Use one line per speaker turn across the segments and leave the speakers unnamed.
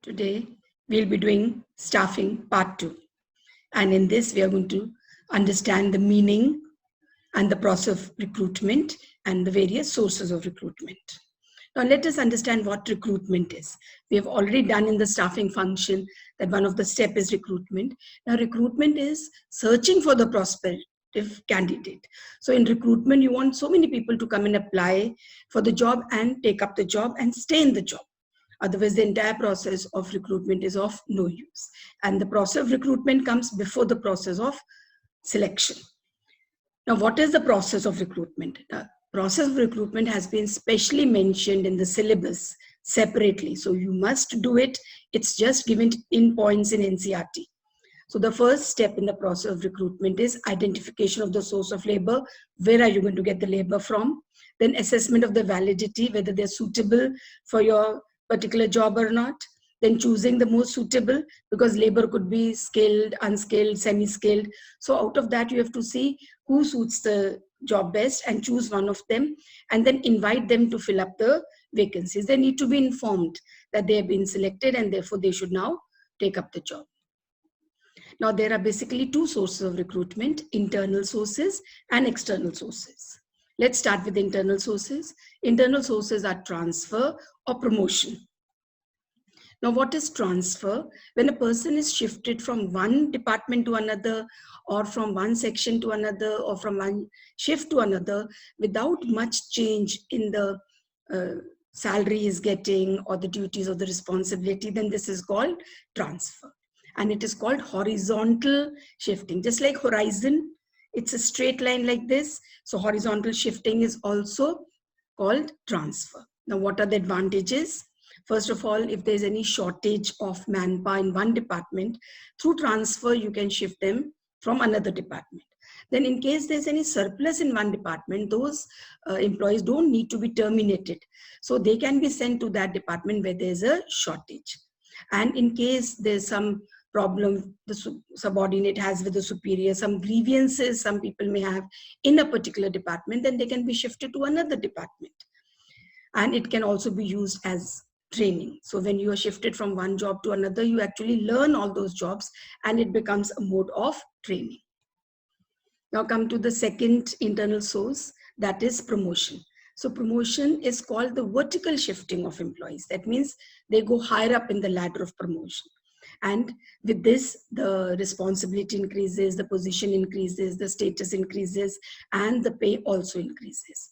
Today, we'll be doing staffing part 2. And in this, we are going to understand the meaning and the process of recruitment and the various sources of recruitment. Now, let us understand what recruitment is. We have already done in the staffing function that one of the steps is recruitment. Now, recruitment is searching for the prospective candidate. So in recruitment, you want so many people to come and apply for the job and take up the job and stay in the job. Otherwise, the entire process of recruitment is of no use. And the process of recruitment comes before the process of selection. Now, what is the process of recruitment? The process of recruitment has been specially mentioned in the syllabus separately. So you must do it. It's just given in points in NCERT. So the first step in the process of recruitment is identification of the source of labor. Where are you going to get the labor from? Then assessment of the validity, whether they're suitable for your particular job or not. Then choosing the most suitable, because labor could be skilled, unskilled, semi-skilled. So out of that, you have to see who suits the job best and choose one of them, and then invite them to fill up the vacancies. They need to be informed that they have been selected and therefore they should now take up the job. Now, there are basically two sources of recruitment: internal sources and external sources. Let's start with internal sources. Internal sources are transfer or promotion. Now, what is transfer? When a person is shifted from one department to another, or from one section to another, or from one shift to another, without much change in the salary he is getting or the duties or the responsibility, then this is called transfer. And it is called horizontal shifting. Just like horizon, it's a straight line like this. So horizontal shifting is also called transfer. Now, what are the advantages? First of all, if there's any shortage of manpower in one department, through transfer, you can shift them from another department. Then in case there's any surplus in one department, those employees don't need to be terminated. So they can be sent to that department where there's a shortage. And in case there's some problem the subordinate has with the superior, some grievances some people may have in a particular department, then they can be shifted to another department. And it can also be used as training. So when you are shifted from one job to another, you actually learn all those jobs and it becomes a mode of training. Now come to the second internal source, that is promotion. So promotion is called the vertical shifting of employees. That means they go higher up in the ladder of promotion. And with this, the responsibility increases, the position increases, the status increases, and the pay also increases.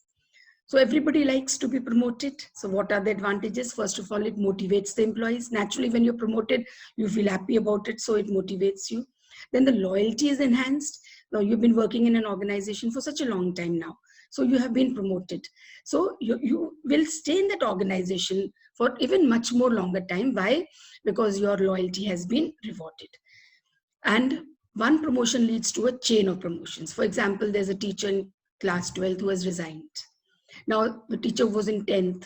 So everybody likes to be promoted. So what are the advantages? First of all, it motivates the employees. Naturally, when you're promoted, you feel happy about it, so it motivates you. Then the loyalty is enhanced. Now, you've been working in an organization for such a long time now. So you have been promoted. So you will stay in that organization for even much more longer time. Why? Because your loyalty has been rewarded. And one promotion leads to a chain of promotions. For example, there's a teacher in class 12th who has resigned. Now, the teacher was in 10th,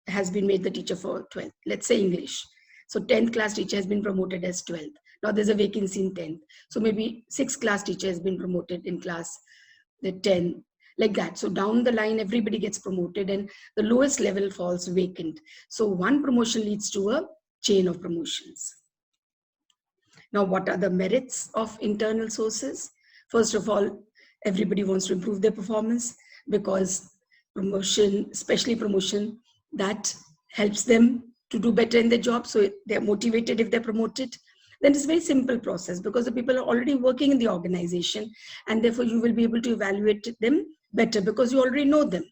has been made the teacher for 12th. Let's say English. So 10th class teacher has been promoted as 12th. Now there's a vacancy in 10th. So maybe 6th class teacher has been promoted in class the 10th. Like that. So down the line, everybody gets promoted and the lowest level falls vacant. So one promotion leads to a chain of promotions. Now, what are the merits of internal sources? First of all, everybody wants to improve their performance, because promotion, especially promotion, that helps them to do better in their job. So they're motivated if they're promoted. Then it's a very simple process, because the people are already working in the organization, and therefore you will be able to evaluate them better because you already know them.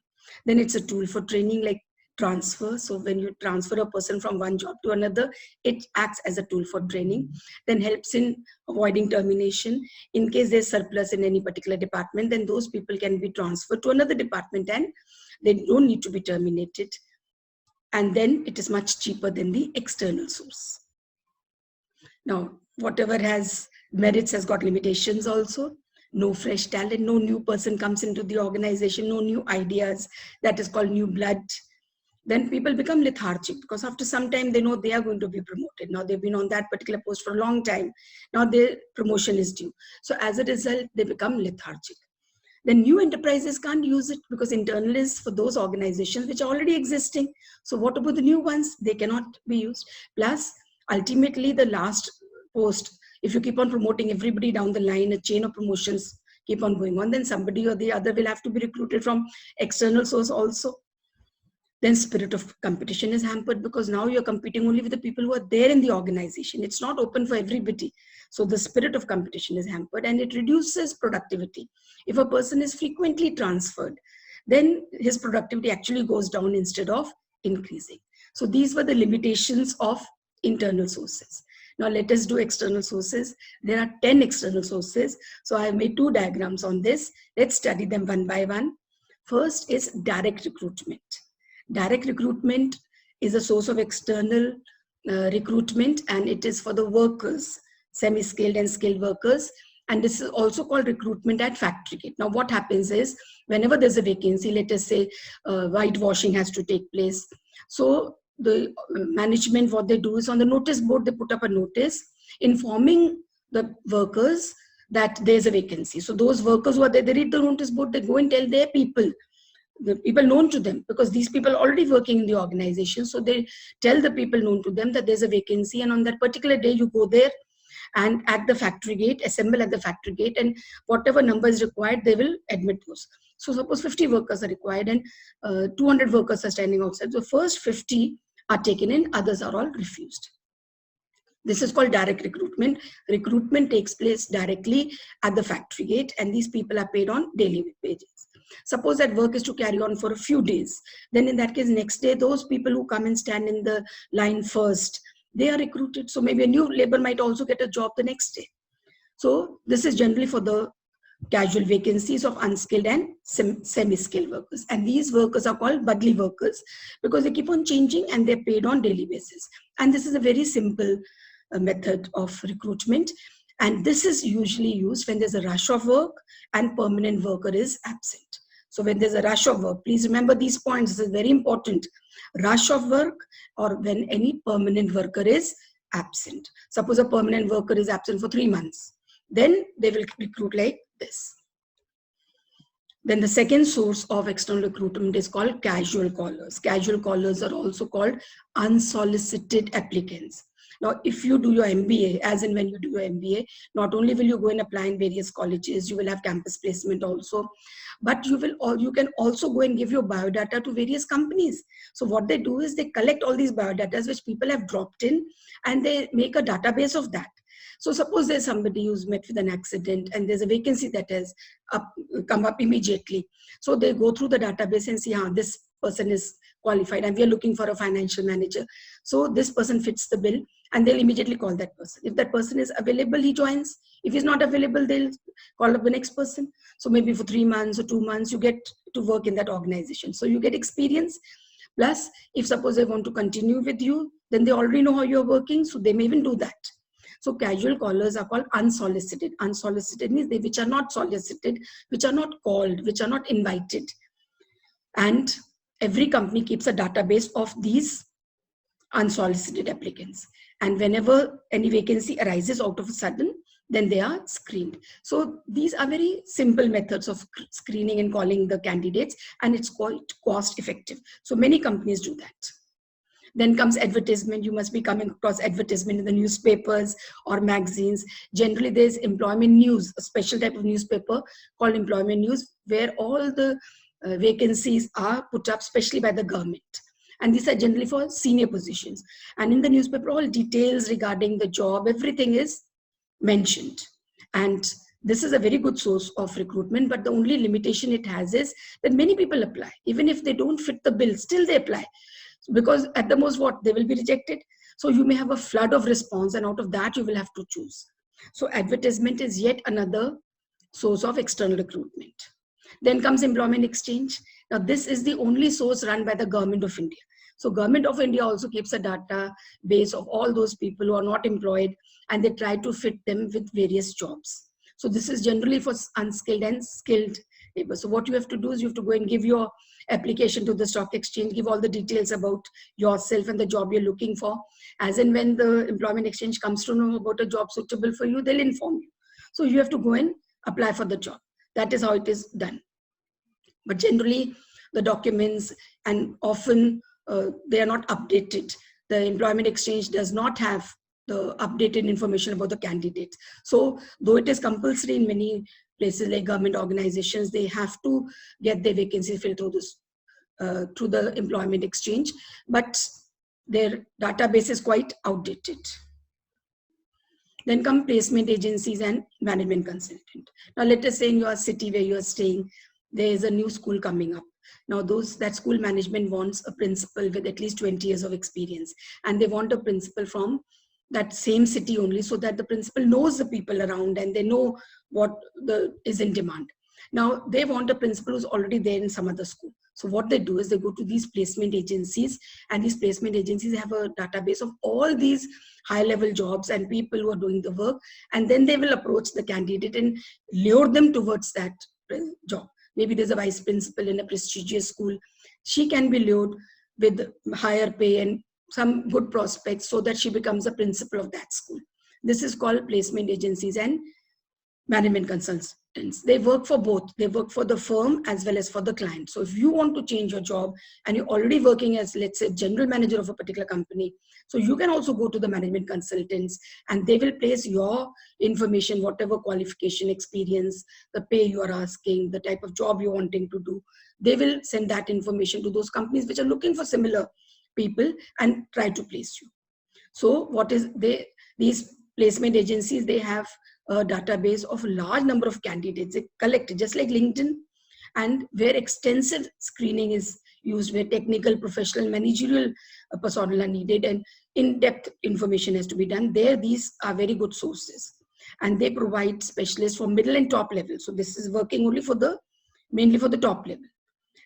Then it's a tool for training, like transfer. So when you transfer a person from one job to another, it acts as a tool for training. Then helps in avoiding termination. In case there's surplus in any particular department, then those people can be transferred to another department and they don't need to be terminated. And then it is much cheaper than the external source. Now, whatever has merits has got limitations also. No fresh talent, no new person comes into the organization, no new ideas. That is called new blood. Then people become lethargic, because after some time they know they are going to be promoted. Now they've been on that particular post for a long time. Now their promotion is due. So as a result, they become lethargic. Then new enterprises can't use it, because internal is for those organizations which are already existing. So what about the new ones? They cannot be used. Plus, ultimately the last post, if you keep on promoting everybody down the line, a chain of promotions keep on going on, then somebody or the other will have to be recruited from external source also. Then spirit of competition is hampered, because now you're competing only with the people who are there in the organization. It's not open for everybody. So the spirit of competition is hampered, and it reduces productivity. If a person is frequently transferred, then his productivity actually goes down instead of increasing. So these were the limitations of internal sources. Now let us do external sources. There are 10 external sources. So I have made 2 diagrams on this. Let's study them one by one. First is direct recruitment. Direct recruitment is a source of external recruitment, and it is for the workers, semi-skilled and skilled workers. And this is also called recruitment at factory gate. Now what happens is, whenever there's a vacancy, let us say whitewashing has to take place. So the management, what they do is, on the notice board, they put up a notice informing the workers that there's a vacancy. So those workers who are there, they read the notice board, they go and tell their people, the people known to them, because these people are already working in the organization. So they tell the people known to them that there's a vacancy, and on that particular day you go there and at the factory gate, assemble at the factory gate, and whatever number is required, they will admit those. So suppose 50 workers are required and 200 workers are standing outside. The first 50 are taken in, others are all refused. This is called direct recruitment. Recruitment takes place directly at the factory gate, and these people are paid on daily wages. Suppose that work is to carry on for a few days. Then in that case, next day, those people who come and stand in the line first, they are recruited. So maybe a new labor might also get a job the next day. So this is generally for the casual vacancies of unskilled and semi-skilled workers. And these workers are called badli workers, because they keep on changing and they're paid on daily basis. And this is a very simple method of recruitment. And this is usually used when there's a rush of work and permanent worker is absent. So when there's a rush of work, please remember these points. This is very important. Rush of work, or when any permanent worker is absent. Suppose a permanent worker is absent for 3 months. Then they will recruit like this. Then the second source of external recruitment is called casual callers. Casual callers are also called unsolicited applicants. Now, if you do your MBA, as in when you do your MBA, not only will you go and apply in various colleges, you will have campus placement also, but you can also go and give your biodata to various companies. So what they do is they collect all these biodatas which people have dropped in, and they make a database of that. So suppose there's somebody who's met with an accident and there's a vacancy that has come up immediately. So they go through the database and see, this person is qualified and we are looking for a financial manager. So this person fits the bill, and they'll immediately call that person. If that person is available, he joins. If he's not available, they'll call up the next person. So maybe for 3 months or 2 months, you get to work in that organization. So you get experience. Plus, if suppose they want to continue with you, then they already know how you're working, so they may even do that. So casual callers are called unsolicited. Unsolicited means they which are not solicited, which are not called, which are not invited. And every company keeps a database of these unsolicited applicants. And whenever any vacancy arises out of a sudden, then they are screened. So these are very simple methods of screening and calling the candidates, and it's quite cost effective. So many companies do that. Then comes advertisement. You must be coming across advertisement in the newspapers or magazines. Generally, there's employment news, a special type of newspaper called employment news, where all the vacancies are put up, especially by the government. And these are generally for senior positions. And in the newspaper, all details regarding the job, everything is mentioned. And this is a very good source of recruitment, but the only limitation it has is that many people apply. Even if they don't fit the bill, still they apply. Because at the most, they will be rejected. So you may have a flood of response, and out of that, you will have to choose. So advertisement is yet another source of external recruitment. Then comes employment exchange. Now, this is the only source run by the Government of India. So Government of India also keeps a database of all those people who are not employed, and they try to fit them with various jobs. So this is generally for unskilled and skilled labor. So what you have to do is you have to go and give your application to the stock exchange, give all the details about yourself and the job you're looking for. As in when the employment exchange comes to know about a job suitable for you, they'll inform you. So you have to go and apply for the job. That is how it is done. But generally, the documents, and often they are not updated. The employment exchange does not have the updated information about the candidates. So though it is compulsory in many places like government organizations, they have to get their vacancy filled through this, through the employment exchange, but their database is quite outdated. Then come placement agencies and management consultant. Now let us say in your city where you are staying, there is a new school coming up. Now that school management wants a principal with at least 20 years of experience, and they want a principal from that same city only, so that the principal knows the people around and they know what is in demand. Now they want a principal who's already there in some other school. So what they do is they go to these placement agencies, and these placement agencies have a database of all these high level jobs and people who are doing the work, and then they will approach the candidate and lure them towards that job. Maybe there's a vice principal in a prestigious school. She can be lured with higher pay and some good prospects so that she becomes a principal of that school. This is called placement agencies and management consultants. They work for both. They work for the firm as well as for the client. So if you want to change your job and you're already working as, let's say, general manager of a particular company, so you can also go to the management consultants, and they will place your information, whatever qualification, experience, the pay you are asking, the type of job you're wanting to do. They will send that information to those companies which are looking for similar people and try to place you. So these placement agencies, they have a database of a large number of candidates. They collect, just like LinkedIn, and where extensive screening is used, where technical, professional, managerial personnel are needed, and in-depth information has to be done. There, these are very good sources, and they provide specialists for middle and top level. So this is working only mainly for the top level,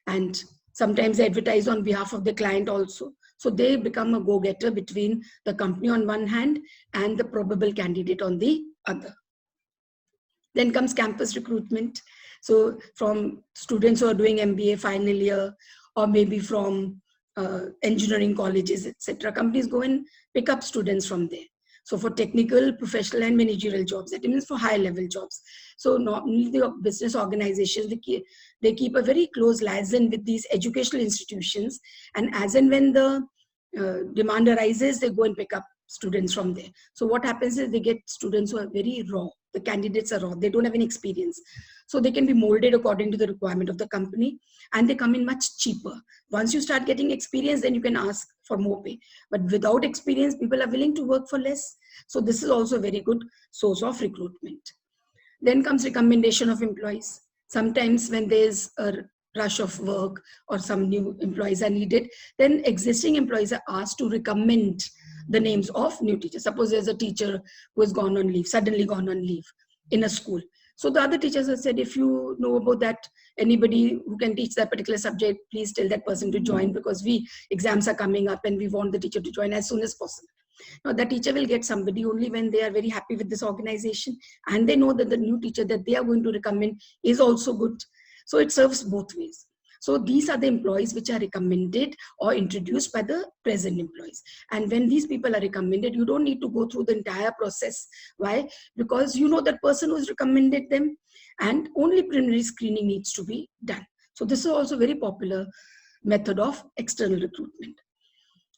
and sometimes they advertise on behalf of the client also. So they become a go-getter between the company on one hand and the probable candidate on the other. Then comes campus recruitment. So from students who are doing MBA final year, or maybe from engineering colleges, etc., companies go and pick up students from there. So for technical, professional, and managerial jobs, that means for high level jobs. So normally the business organizations, they keep a very close liaison with these educational institutions, and as and when the demand arises, they go and pick up students from there. So what happens is they get students who are very raw. The candidates are raw. They don't have any experience. So they can be molded according to the requirement of the company, and they come in much cheaper. Once you start getting experience, then you can ask for more pay. But without experience, people are willing to work for less. So this is also a very good source of recruitment. Then comes recommendation of employees. Sometimes when there's a rush of work or some new employees are needed, then existing employees are asked to recommend the names of new teachers. Suppose there's a teacher who has gone on leave, suddenly gone on leave in a school. So the other teachers have said, if you know about that, anybody who can teach that particular subject, please tell that person to join, because exams are coming up and we want the teacher to join as soon as possible. Now the teacher will get somebody only when they are very happy with this organization and they know that the new teacher that they are going to recommend is also good. So it serves both ways. So these are the employees which are recommended or introduced by the present employees. And when these people are recommended, you don't need to go through the entire process. Why? Because you know that person who's recommended them, and only preliminary screening needs to be done. So this is also a very popular method of external recruitment.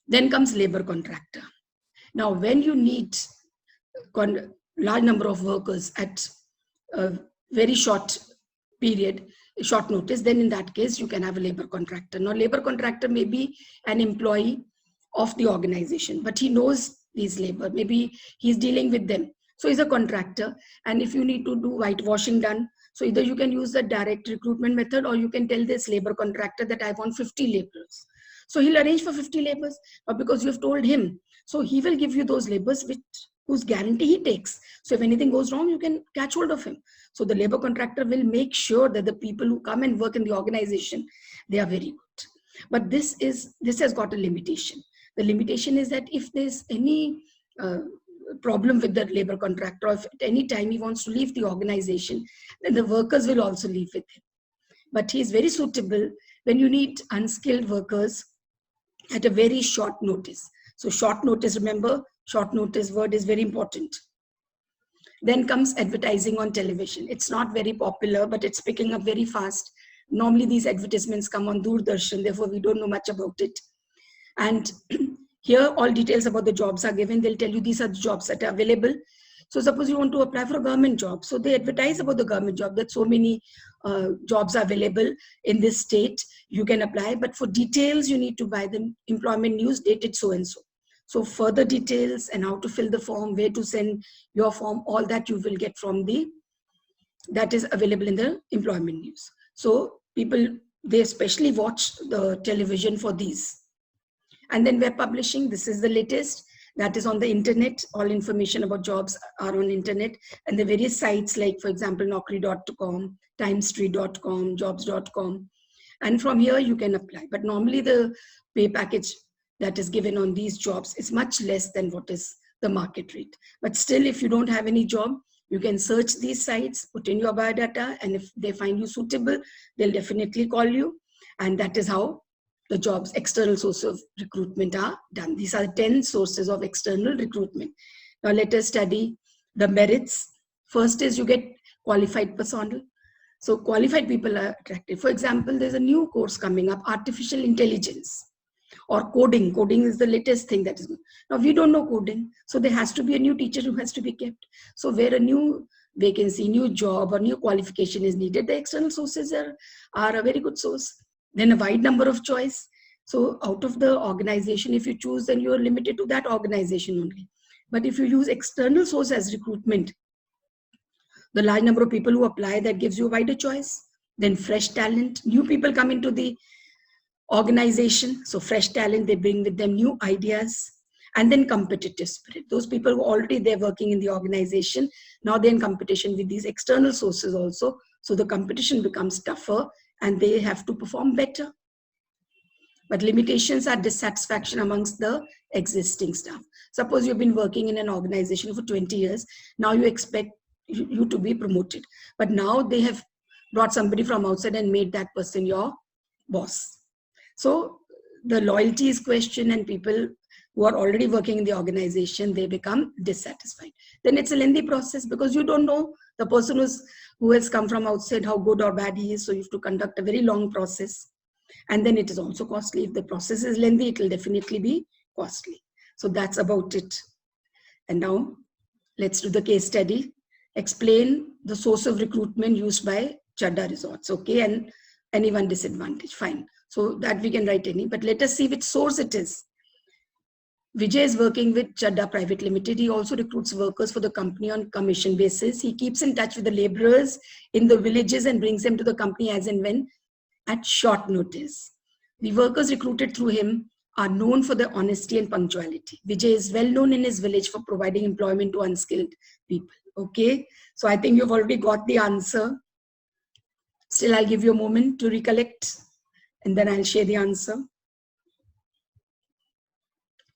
Then comes labor contractor. Now, when you need large number of workers at a very short period, short notice, then in that case, you can have a labor contractor. Now, labor contractor may be an employee of the organization, but he knows these labor. Maybe he's dealing with them. So he's a contractor. And if you need to do whitewashing done, so either you can use the direct recruitment method, or you can tell this labor contractor that I want 50 laborers. So he'll arrange for 50 laborers, but because you've told him, so he will give you those laborers whose guarantee he takes. So if anything goes wrong, you can catch hold of him. So the labor contractor will make sure that the people who come and work in the organization, they are very good. But this has got a limitation. The limitation is that if there's any problem with the labor contractor, or if at any time he wants to leave the organization, then the workers will also leave with him. But he is very suitable when you need unskilled workers at a very short notice. So short notice, remember, short notice word is very important. Then comes advertising on television. It's not very popular, but it's picking up very fast. Normally these advertisements come on Doordarshan, therefore we don't know much about it. And Here, all details about the jobs are given. They'll tell you these are the jobs that are available. So suppose you want to apply for a government job. So they advertise about the government job that so many jobs are available in this state. You can apply, but for details, you need to buy the employment news dated so-and-so. So further details and how to fill the form, where to send your form, all that you will get from that is available in the employment news. So people, they especially watch the television for these. And then web publishing, this is the latest. That is on the internet. All information about jobs are on internet. And the various sites like, for example, naukri.com, timestree.com, jobs.com. And from here, you can apply. But normally the pay package that is given on these jobs is much less than what is the market rate. But still, if you don't have any job, you can search these sites, put in your biodata, and if they find you suitable, they'll definitely call you. And that is how the jobs, external sources of recruitment are done. These are 10 sources of external recruitment. Now let us study the merits. First is you get qualified personnel. So qualified people are attracted. For example, there's a new course coming up, artificial intelligence or coding. Coding is the latest thing that is. Now we don't know coding. So there has to be a new teacher who has to be kept. So where a new vacancy, new job or new qualification is needed, the external sources are a very good source. Then a wide number of choice. So out of the organization, if you choose, then you are limited to that organization only. But if you use external source as recruitment, the large number of people who apply, that gives you a wider choice. Then fresh talent, new people come into the organization. So fresh talent, they bring with them new ideas. And then competitive spirit. Those people who are already there working in the organization, now they're in competition with these external sources also. So the competition becomes tougher and they have to perform better. But limitations are dissatisfaction amongst the existing staff. Suppose you've been working in an organization for 20 years. Now you expect you to be promoted. But now they have brought somebody from outside and made that person your boss. So the loyalty is questioned and people who are already working in the organization, they become dissatisfied. Then it's a lengthy process because you don't know the person who has come from outside, how good or bad he is. So you have to conduct a very long process. And then it is also costly. If the process is lengthy, it will definitely be costly. So that's about it. And now let's do the case study. Explain the source of recruitment used by Chadda Resorts. Okay, and any one disadvantage, fine. So that we can write any, but let us see which source it is. Vijay is working with Chadda Private Limited. He also recruits workers for the company on commission basis. He keeps in touch with the laborers in the villages and brings them to the company as and when at short notice. The workers recruited through him are known for their honesty and punctuality. Vijay is well known in his village for providing employment to unskilled people. Okay, so I think you've already got the answer. Still, I'll give you a moment to recollect and then I'll share the answer.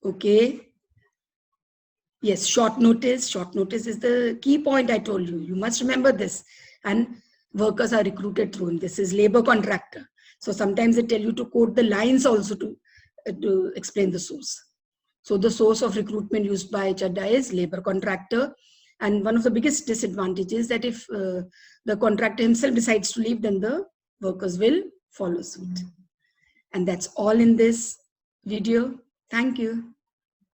Okay. Yes, short notice. Short notice is the key point I told you. You must remember this. And workers are recruited through him. This is labor contractor. So sometimes they tell you to quote the lines also to explain the source. So the source of recruitment used by Chadda is labor contractor. And one of the biggest disadvantages is that if the contractor himself decides to leave, then the workers will follow suit. And that's all in this video. Thank you.